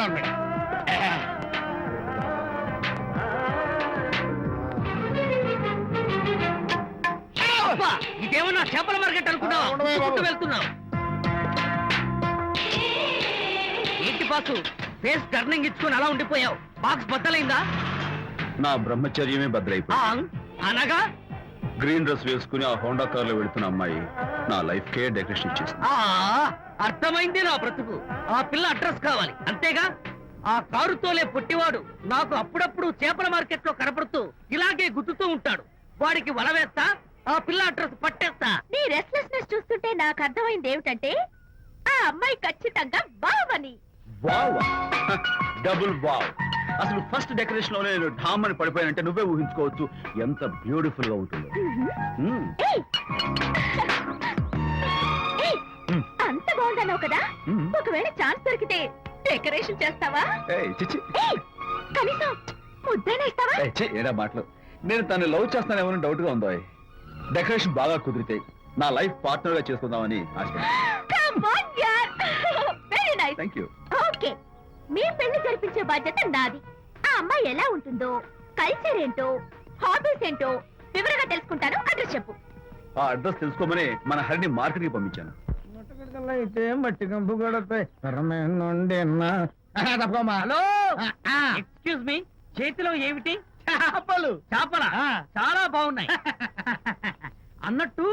Government. ఇదేమన్నా చేపల market అనుకున్నావా? వెళ్తున్నావు ఏంటి బాసు? ఫేస్ టర్నింగ్ ఇచ్చుకుని అలా ఉండిపోయావు. బాక్స్ బద్దలైందా? నా బ్రహ్మచర్యమే భద్రైపోయింది. అనగా గ్రీన్ డ్రెస్ వేసుకుని ఆ హోండా కార్ లో వెళ్తున్న అమ్మాయి నా లైఫ్ కే డెకరేషన్ ఇచ్చేసింది. అర్థమైంది నా బ్రతుకు. ఆ పిల్ల అడ్రస్ కావాలి అంతేగా? ఆ కారుతోలే పొట్టివాడు నాకు అప్పుడప్పుడు చేపల మార్కెట్ లో కనపడుతూ ఇలాగే గుద్దుతూ ఉంటాడు. వాడికి వల వేస్తా, ఆ పిల్ల అడ్రస్ పట్టేస్తా. నీ రెస్ట్లెస్నెస్ చూస్తుంటే నాకు అర్థమైంది ఏమిటంటే ఆ అమ్మాయి ఖచ్చితంగా బావని. Wow, double wow. అసలు ఫస్ట్ డెకరేషన్ లో నేను ఢామ్ అని పడిపోయానంటే నువ్వే ఊహించుకోవచ్చు ఎంత బ్యూటిఫుల్ గా ఉంటుందో. అంత బాగుందన్నావు కదా, ఒకవేళ ఛాన్స్ దొరికితే డెకరేషన్ చేస్తావా? కనీసం ముద్దైనా ఇస్తావా? ఏడా మాటలు. నేను తను లవ్ చేస్తానేమో డౌట్ గా ఉందో. డెకరేషన్ బాగా కుదిరితే నా లైఫ్ పార్ట్నర్ గా చేసుకుందామని ఓకే, మీ పెళ్లి జరిపించే బాధ్యత నాది. ఆ అమ్మాయి ఎలా ఉంటుందో, కల్చర్ ఏంటో, హాబీస్ ఏంటో వివరంగా తెలుసుకుంటాను. అడ్రస్ చెప్పు. ఆ అడ్రస్ తెలుసుకోమని మన హరిని మార్కెట్ కి పంపించాను. అయితే మట్టి కంపు కూడా హలో, ఎక్స్క్యూజ్ మీ, చేతిలో ఏమిటి? చేపలు. చేపలా? చాలా బాగున్నాయి. అన్నట్టు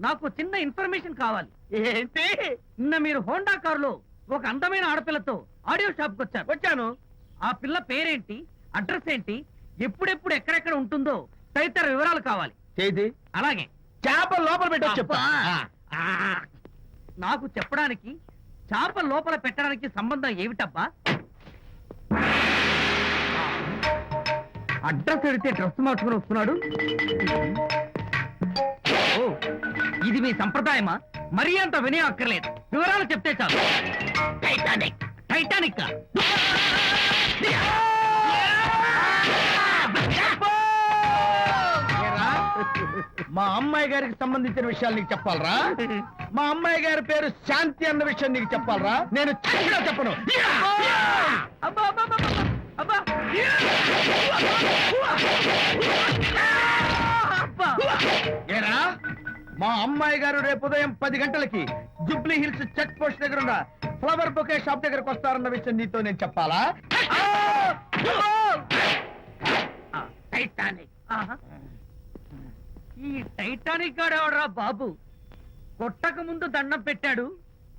నాకు చిన్న ఇన్ఫర్మేషన్ కావాలి. ఏంటి? నిన్న మీరు హోండా కారులో ఒక అందమైన ఆడపిల్లతో ఆడియో షాప్ కు వచ్చాను. ఆ పిల్ల పేరేంటి, అడ్రస్ ఏంటి, ఎప్పుడెప్పుడు ఎక్కడెక్కడ ఉంటుందో తదితర వివరాలు కావాలి. చేతి అలాగే. చేప లోపల పెట్టు చెప్తా. నాకు చెప్పడానికి చేప లోపల పెట్టడానికి సంబంధం ఏమిటబ్బా? అడ్రస్ అడిగితే డ్రెస్ మార్చుకుని వస్తున్నాడు. ఓ, ఇది మీ సంప్రదాయమా? మరీ అంత వినయం అక్కర్లేదు, వివరాలు చెప్తే చాలు. టైటానిక్. టైటానిక్ మా అమ్మాయి గారికి సంబంధించిన విషయాలు నీకు చెప్పాలరా? మా అమ్మాయి గారి పేరు శాంతి అన్న విషయం నీకు చెప్పాలరా? నేను చెప్పను. ఏరా, మా అమ్మాయి గారు రేపు ఉదయం 10 గంటలకి జుబ్లీ హిల్స్ చెక్ పోస్ట్ దగ్గర ఉన్న ఫ్లవర్ బొకే షాప్ దగ్గరకు వస్తారన్న విషయం నీతో నేను చెప్పాలా? టైటానిక్. ఈ టైటానిక్ గాడెవడరా బాబు? కొట్టక ముందు దండం పెట్టాడు,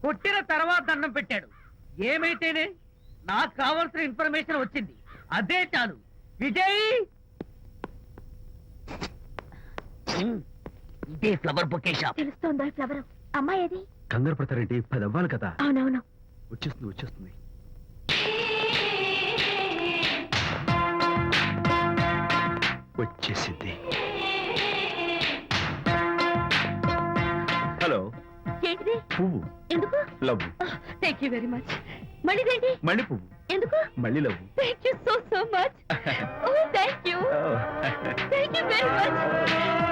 కొట్టిన తర్వాత దండం పెట్టాడు. ఏమైతేనే నాకు కావాల్సిన ఇన్ఫర్మేషన్ వచ్చింది, అదే చాలు. విజయ్, ఇదే ఫ్లవర్ బొకే షాప్. తెలుస్తోందా ఫ్లవర్? అమ్మాయి ఏది? కంగారు పడతారేంటి? 10 అవ్వాలి కదా. అవునవును, వచ్చేస్తుంది. వచ్చేసింది. హలో. ఏంటిది? పువ్వు. ఎందుకు? Love. Thank you very much. మళ్ళీదేంటి? మళ్ళీ పువ్వు. ఎందుకు? మళ్ళీ లవ్. Thank you so much. Oh thank you. Thank you very much.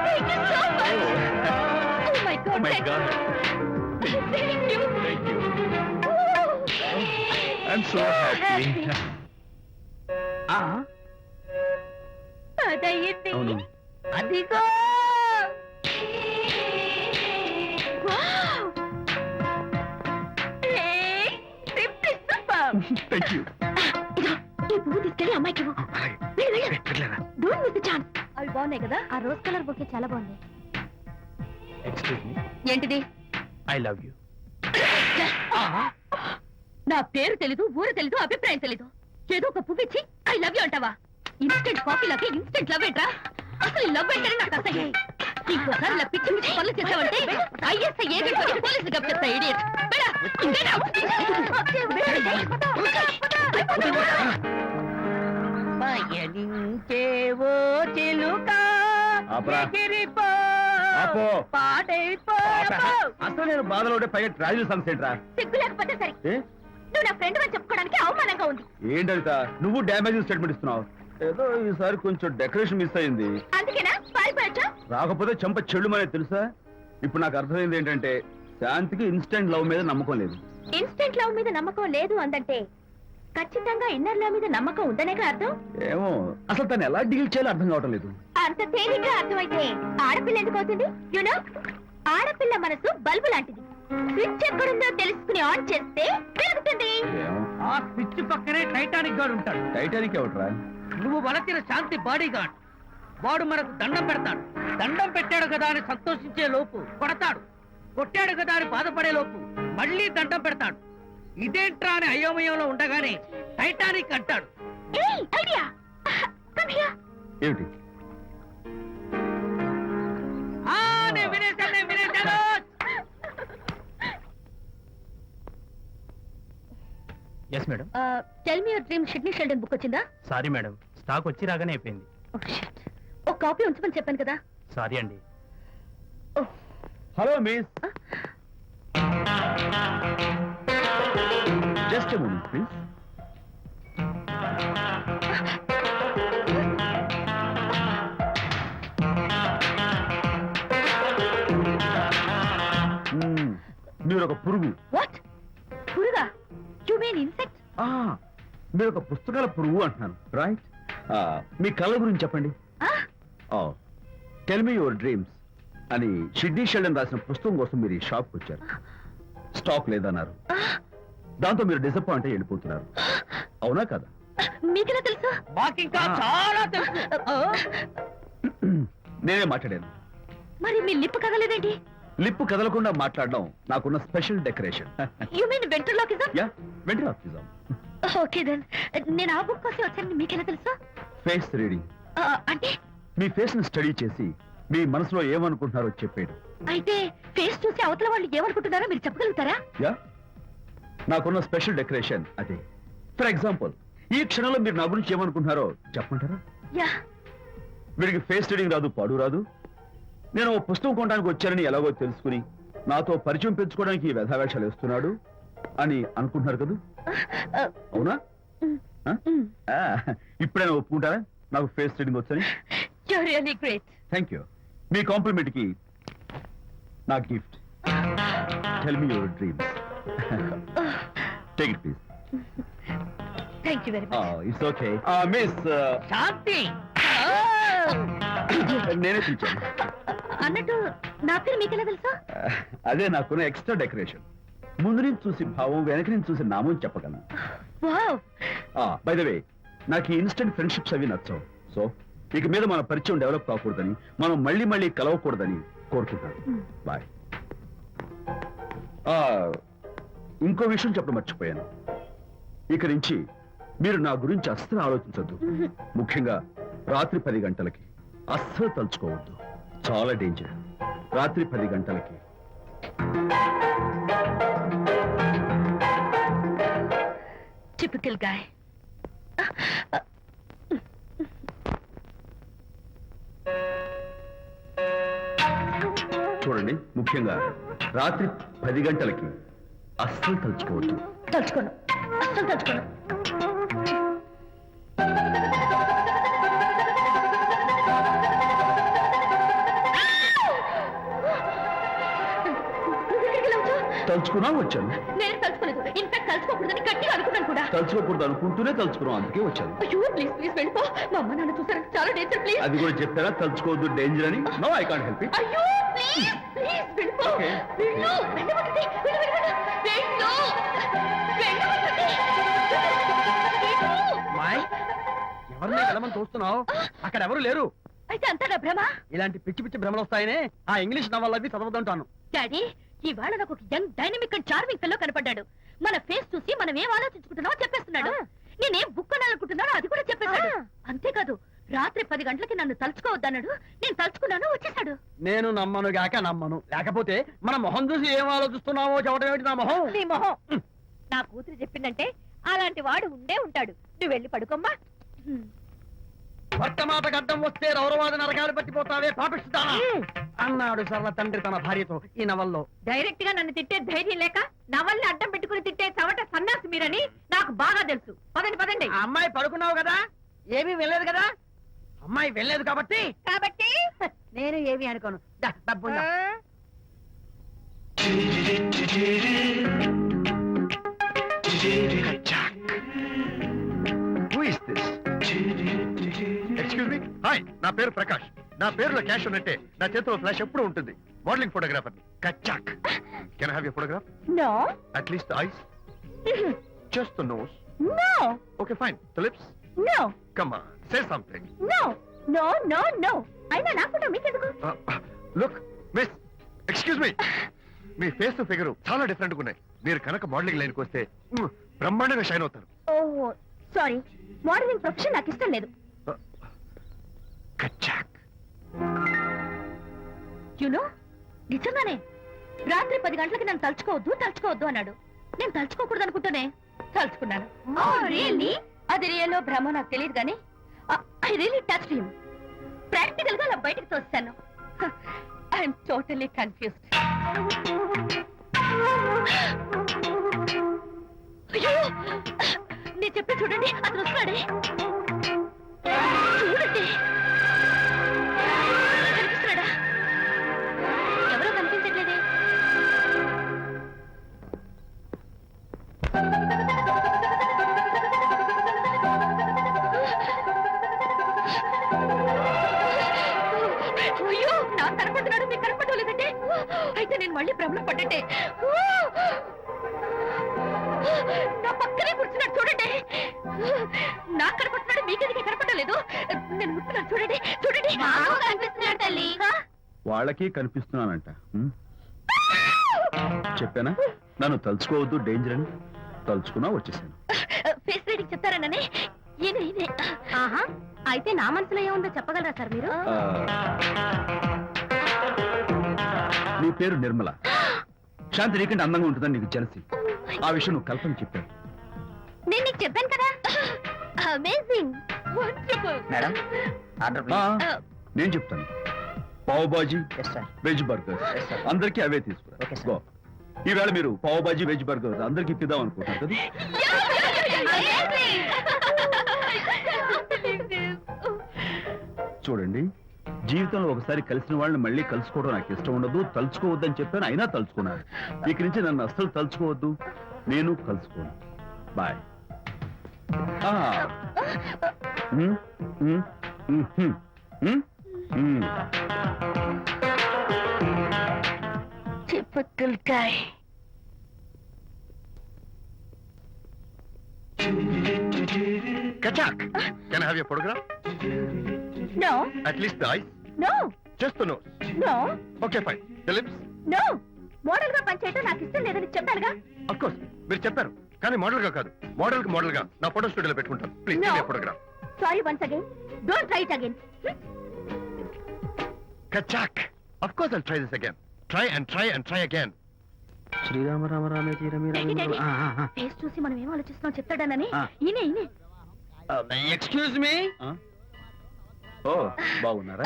Thank you so much. Oh my God. Thank you. I'm so happy. అదయ్యింది. అవును. అదిగో. Thank you. ఈ పువ్వు తీసుకెళ్ళి అమ్మాయికి ఇవ్వు. Don't miss the chance. అవి బాగున్నాయి కదా? ఆ రోజ్ కలర్ బొకే చాలా బాగుంది. Excuse me. ఏంటిది? I love you. నా పేరు తెలీదు, ఊరు తెలీదు, అభిప్రాయం తెలీదు. ఏదో ఒక పువ్వు ఇచ్చి ఐ లవ్ యూ అంటావా? ఇన్స్టెంట్ కాఫీ లాగే ఇన్స్టెంట్ లవ్ ఏంట్రా? అసలు లవ్ ఏంటని నాకు అసహ్యం. ఇంకోసారి ఇలా పిచ్చి పిచ్చి పనులు చేసావంటే ఐఎస్ఐ ఏజెంట్ వచ్చి పోలీసులు గప్పిస్తా. ఇడియట్. పయనించేవో చిలుక అసలు నేను బాధలో ఉంటే పైగా ట్రాజెడీ సాంగ్స్ ఏంట్రా? సిగ్గు లేకపోతే సరే. నువ్వు నా ఫ్రెండ్ అని చెప్పుకోవడానికి అవమానంగా ఉంది. ఏంటంట నువ్వు డ్యామేజింగ్ స్టేట్మెంట్ ఇస్తున్నావు? ఏదో ఈసారి కొంచెం డెకరేషన్ మిస్ అయింది. అందుకేనా పారిపోయొచ్చా? రాకపోతే చెంప చెల్లుమనే తెలుసా? ఇప్పుడు నాకు అర్థమైంది ఏంటంటే శాంతికి ఇన్స్టెంట్ లవ్ మీద నమ్మకం లేదు. ఇన్స్టెంట్ లవ్ మీద నమ్మకం లేదు అందంటే ఖచ్చితంగా ఇన్నర్ లా మీద నమ్మకం ఉందనేగా అర్థం. ఏమో అసలు తను ఎలా డీల్ చేయాలో అర్థం కావటం లేదు. అంత తేలిగ్గా అర్థమైతే ఆడపిల్ల ఎందుకు అవుతుంది? యునో, ఆడపిల్ల మనసు బల్బు లాంటిది. స్విచ్ ఎక్కడుందో తెలుసుకుని ఆన్ చేస్తే పెరుగుతుంది. ఏమో ఆ స్విచ్ పక్కనే టైటానిక్ గార్డ్ ఉంటాడు. టైటానిక్ ఎవట్రా? నువ్వు వలచిన శాంతి బాడీ గార్డ్. వాడు మనకు దండం పెడతాడు. దండం పెట్టాడు కదా అని సంతోషించే లోపు కొడతాడు. కొట్టాడు కదా అని బాధపడే లోపు మళ్ళీ దండం పెడతాడు. ఇదేంట్రా అని అయోమయంలో ఉండగానే టైటానిక్ అంటాడు. ఏయ్, ఐడియా. Come here. ఏమిటి? నేను వినేశాను. Yes madam. Tell me your dream Sidney Sheldon book వచ్చిందా? సారీ మేడం, స్టాక్ వచ్చి రాగానే అయిపోయింది. Oh, shit. ఒక కాపీ ఉంచమని చెప్పాను కదా. సారీ అండి. Hello miss, just a moment please. మీరు ఒక పురుగు. వాట్? పురుగా? You mean insect? మీరు ఒక పుస్తకాల పురుగు అంటున్నాను, రైట్? మీ కళ గురించి చెప్పండి. టెల్ మీ యువర్ డ్రీమ్స్ అని షిడ్నీ షెల్డన్ రాసిన పుస్తకం కోసం మీరు ఈ షాప్కి వచ్చారు. స్టాక్ లేదన్నారు. దాంతో మీరు డిసప్పాయింట్ అయ్యి వెళ్ళిపోతున్నారు. అవునా కదా? మీకెలా తెలుసు? మాకింకా చాలా తెలుసు. నేనే మాట్లాడాను. మరి మీ లిప్ కదలేదేంటి? లిప్పు కదలకుండా మాట్లాడడం నాకున్న special decoration. You mean ventriloquism? Yeah, ventriloquism. Okay then. నేను ఆ బుక్ కోసం వచ్చానని మీకెలా తెలుసు? Face reading. అంటే మీ ఫేస్ ని స్టడీ చేసి మీ మనసులో ఏమనుకుంటున్నారో చెప్పేది. అయితే ఫేస్ చూసి అవతల వాళ్ళు ఏమనుకుంటున్నారో మీరు చెప్పగలుగుతారా? యా, నాకున్న స్పెషల్ డెకరేషన్ అదే. ఫర్ ఎగ్జాంపుల్, ఈ క్షణంలో మీరు నా గురించి ఏమనుకుంటున్నారో చెప్పమంటారా? యా. వీడికి ఫేస్ రీడింగ్ రాదు, పాడు రాదు. నేను ఓ పుస్తకం కొనడానికి వచ్చానని ఎలాగో తెలుసుకుని నాతో పరిచయం పెంచుకోవడానికి ఈ వ్యధావేషాలు వేస్తున్నాడు అని అనుకుంటున్నారు కదా? అవునా? ఇప్పుడైనా ఒప్పుకుంటారా నాకు ఫేస్ రీడింగ్ వచ్చని? You really great. Thank you. మీ కాంప్లిమెంట్ కి నా గిఫ్ట్. Tell me your dreams. Take it please. Thank you very much. It's okay. Miss Shanti. నేనే పిలిచాను. అన్నట్టు నా పేరు మీకెలా తెలుసా? అదే నాకున్న ఎక్స్ట్రా డెకరేషన్. ముందు నుంచి చూసి భావం, వెనక నుంచి చూసి నామం చెప్పగలను. వావ్. బై ద వే, నాకు ఇన్స్టెంట్ ఫ్రెండ్షిప్స్ అవి నచ్చవు. సో ఇక మీద మన పరిచయం డెవలప్ కాకూడదని, మనం మళ్ళీ మళ్ళీ కలవకూడదని కోరుకుంటాను. బాయ్. ఇంకో విషయం చెప్పడం మర్చిపోయాను. ఇక నుంచి మీరు నా గురించి అస్సలు ఆలోచించొద్దు. ముఖ్యంగా రాత్రి 10 గంటలకి అస్సలు తలుచుకోవద్దు. చాలా డేంజర్. రాత్రి 10 గంటలకి. Typical guy. చూడండి, ముఖ్యంగా రాత్రి 10 గంటలకి అస్సలు తలుచుకోవద్దు. తలుచుకోను, అస్సలు తలుచుకోను. తలుచుకున్నా వచ్చాను. నేను తలుచుకోలేదు. ఇన్ఫాక్ట్ తలుచుకోకూడదని గట్టిగా అనుకున్నాను కూడా. తలుచుకోకూడదు అనుకుంటూనే తలుచుకున్నాం, అందుకే వచ్చాను. అయ్యో ప్లీజ్ ప్లీజ్ వెళ్ళిపో. మా అమ్మ నాన్న చూసారు, చాలా డేంజర్. ప్లీజ్. అది కూడా చెప్పారా తలుచుకోవద్దు డేంజర్ అని? No, I can't help it. అయ్యో ప్లీజ్ ప్లీజ్ వెళ్ళిపో. Okay. వెళ్ళు, వెళ్ళవద్దండి. వెళ్ళు, వెళ్ళు, వెళ్ళు. వెళ్ళు. వెళ్ళవద్దండి. వెళ్ళు. మాయ్, ఎవరిని వెళ్ళమని చూస్తున్నావు? అక్కడ ఎవరు లేరు. అయితే అంతా నా భ్రమ? ఇలాంటి పిచ్చి పిచ్చి భ్రమలు వస్తాయనే ఆ ఇంగ్లీష్ నవల్ అవి చదవదంటాను. డాడీ, ఇవాళ నాకు ఒక young dynamic and charming pillow కనపడ్డాడు. మన ఫేస్ చూసి మనం ఏం ఆలోచించుకుంటున్నామో చెప్పేస్తున్నాడు. నేనేం బుక్ అనాలనుకుంటున్నానో అది కూడా చెప్పేశాడు. అంతేకాదు, రాత్రి 10 గంటలకి నన్ను తలుచుకోవద్దన్నాడు. నేను తలుచుకున్నాను, వచ్చేసాడు. నేను నమ్మను గాక నమ్మను. లేకపోతే మన మొహం చూసి ఏం ఆలోచిస్తున్నావో చెప్పడం ఏమిటి నా మొహం? నీ మొహం. నా కూతురు చెప్పిందంటే అలాంటి వాడు ఉండే ఉంటాడు. నువ్వు వెళ్ళి పడుకోమ్మా. వర్తమాట గడ్డం వస్తే రౌరవాద నరకాలు పట్టిపోతావే పాపిస్తానా అన్నాడు సరళ తండ్రి తన భార్యతో ఈ నవల్లో. డైరెక్ట్ గా నన్ను తిట్టే ధైర్యం లేక నవల్ని అడ్డం పెట్టుకుని తిట్టే చవట సన్నాసి మీరని నాకు బాగా తెలుసు. పదండి పదండి. ఆ అమ్మాయి పడుకున్నావు కదా, ఏమీ వెళ్ళలేదు కదా. అమ్మాయి వెళ్ళలేదు కాబట్టి కాబట్టి నేను ఏమీ అనుకోను. దా, డబ్బు ఉందా? హాయ్, నా పేరు ప్రకాష్. నా పేరులో క్యాష్ ఉన్నట్టే నా చేతిలో ఫ్లాష్ ఎప్పుడూ ఉంటుంది. మోడలింగ్ ఫోటోగ్రాఫర్ కచ్చాక్. Can have you photograph? No at least eyes, just the nose. No okay fine. The lips. No come on, say something. No no no no అయినా నా ఫోటో మీకెందుకు? Look miss, excuse me. మీ face figure చాలా different గా ఉన్నాయి. మీరు కనుక modelling లైన్కి వస్తే బ్రహ్మాండంగా షైన్ అవుతారు. ఓహో సారీ, మోడలింగ్ ప్రొఫెషన్ నాకు ఇష్టం లేదు. కచ్చాక్. యునో నిజంగానే రాత్రి 10 గంటలకి నన్ను తలుచుకోవద్దు అన్నాడు. నేను తలుచుకోకూడదు అనుకుంటూనే తలుచుకున్నాను. అది రియల్లో భ్రమ నాకు తెలియదు కానీ I really touch him. Practical గా అలా బయటకు తోస్తాను. I'm totally confused. అయ్యో నేను చెప్పి చూడండి, అతను వస్తున్నాడే. చూడండి, కనిపిస్తున్నాడా? ఎవరో కనిపించట్లేదే. అయ్యో నాకు కనపడుతున్నాడు, మీకు కనపడలేదంటే అయితే నేను మళ్ళీ భ్రమలో పడ్డంటే. నా పక్కనే కూర్చున్నాడు చూడండి. నాకు కనపడుతున్నాడు, మీకెందుకు కనపడలేదు? నేను ముట్టున్నాను చూడండి, చూడండి కనిపిస్తున్నాడు తల్లి. వాళ్ళకి కనిపిస్తున్నానంట. చెప్పానా నన్ను తలుచుకోవద్దు, డేంజర్ అని. తలుచుకున్నా వచ్చేసాను. ఫేస్ రీడింగ్ చెప్తారననే. ఆహా, అయితే నా మనసులో ఏముందో చెప్పగలరా సార్ మీరు? నీ పేరు నిర్మల. శాంతి నీకంటే అందంగా ఉంటుందని నీకు తెలిసి ఆ విషయం నువ్వు కల్పన చెప్పాను. నేను నీకు చెప్పాను కదా. Amazing, wonderful. మేడం ఆర్డర్ ఆ, నేను చెప్తాను. పావ్ బాజీ, వెజ్ బర్గర్ అందరికీ అవే తీసుకురా. Okay, sir. గో. ఈవేళ మీరు పావ్ బాజీ వెజ్ బర్గర్ అందరికీ ఇద్దాం అనుకుంటారు కదా. చూడండి, జీవితంలో ఒకసారి కలిసిన వాళ్ళని మళ్ళీ కలుసుకోవడం నాకు ఇష్టం ఉండదు. తలుచుకోవద్దని చెప్పాను, అయినా తలుచుకున్నారు. ఇక నుంచి నన్ను అస్సలు తలుచుకోవద్దు, నేను కలుసుకోను. బాయ్. Typical guy. కచ్చాక్. Can have you photograph? No, at least the eyes, no, just the nose. no, okay fine. The lips. no. Model గా పనిచేయటం నాకు ఇష్టం లేదని చెప్పానుగా. అఫ్ కోర్స్ మీరు చెప్పారు, కానీ మోడల్ గా కాదు. మోడల్ కి మోడల్ గా నా ఫోటో స్టూడియోలో పెట్టుకుంటాను. Please No. Photograph. Sorry once again. Don't try it again. కచ్చాక్. Of course I'll try this again. Try and try and try again. శ్రీరామ రామ రామే తీరమి Daddy, daddy, ఫేస్ చూసి మనం ఏం ఆలోచిస్తున్నాం చెప్తాడనని. ఆ. ఈయనే. Excuse me. ఓ బాగున్నారా?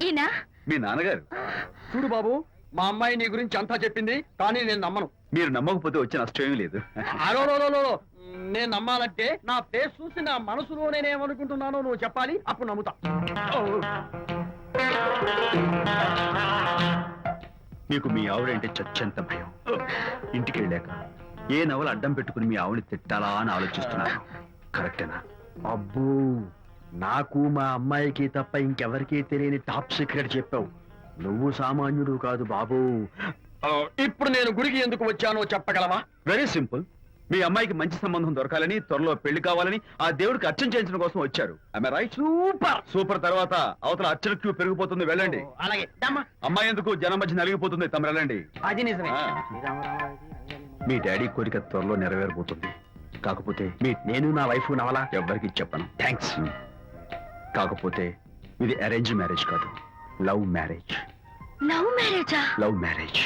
ఈయన మీ నాన్నగారు. చూడు బాబు, మా అమ్మాయి నీ గురించి అంతా చెప్పింది, కానీ నేను నమ్మను. మీరు నమ్మకపోతే వచ్చే నష్టం ఏమీ లేదు. అలో నేను నమ్మాలంటే నా ఫేస్ చూసి నా మనసులో నేనేమనుకుంటున్నానో నువ్వు చెప్పాలి, అప్పుడు నమ్ముతా. మీకు మీ ఆవిడంటే చచ్చెంత భయం. ఇంటికి వెళ్ళాక ఏ నవల అడ్డం పెట్టుకుని మీ ఆవిడని తిట్టాలా అని ఆలోచిస్తున్నాను. కరెక్టేనా? అబ్బో, నాకు మా అమ్మాయికి తప్ప ఇంకెవరికీ తెలియని టాప్ సీక్రెట్ చెప్పావు. నువ్వు సామాన్యుడు కాదు బాబు. ఇప్పుడు నేను గుడికి ఎందుకు వచ్చానో చెప్పగలవా? Very simple. మీ అమ్మాయికి మంచి సంబంధం దొరకాలని, త్వరలో పెళ్లి కావాలని ఆ దేవుడికి అర్చన చేయించడం కోసం వచ్చారు. రైట్? సూపర్. సూపర్ తర్వాత అవతల అర్చన క్యూ పెరిగిపోతుంది, వెళ్ళండి. అలాగే దమ్మా. అమ్మాయి ఎందుకు జనం మధ్య నలిగిపోతుంది, తమ వెళ్ళండి. అది నిజమే. ఆ. మీ డాడీ కోరిక త్వరలో నెరవేరబోతుంది. కాకపోతే నేను నా వైఫ్ నవలా ఎవ్వరికి చెప్పను. థ్యాంక్స్. కాకపోతే ఇది అరేంజ్ మ్యారేజ్ కాదు, లవ్ మ్యారేజ్. లవ్ మ్యారేజా? Love marriage.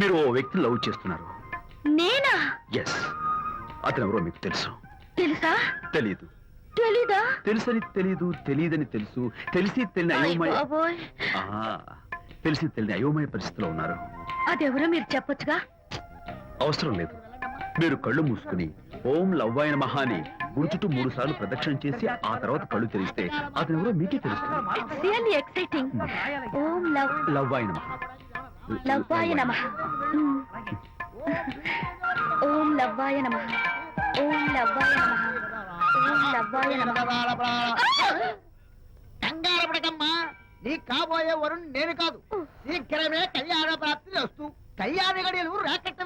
మీరు ఓ వ్యక్తిని లవ్ చేస్తున్నారు. నేనా? ఎస్. అతను ఎవరో మీకు తెలుసు. తెలుసా? తెలీదు. తెలీదా? తెలుసని తెలీదు, తెలియదని తెలుసు, తెలిసి తెలియని అయోమయ బాబోయ్, తెలిసి తెలియని అయోమయ పరిస్థితిలో ఉన్నారు. అదెవరో మీరు చెప్పొచ్చుగా. అవసరం లేదు. మీరు కళ్ళు మూసుకుని ఓం లవ్వాయ నమః అని గుడి చుట్టూ 3 సార్లు ప్రదక్షిణ చేసి ఆ తర్వాత కళ్ళు తెరిస్తే అతను ఎవరో మీకే తెలుస్తుంది. It's really exciting. ఓం లవ్వాయ నమః. లవ్వాయ నమః. ఓం లవ్వాయ నమః. ఓం లవ్వాయ నమః. ఓం లవ్వాయ నమః. కంగారు పడకమ్మా నీ కాబోయే వరుణ్ నేను కాదు శీఘ్రమే కళ్యాణ ప్రాప్తి వస్తూ కళ్యాణ గడియలు రాకెట్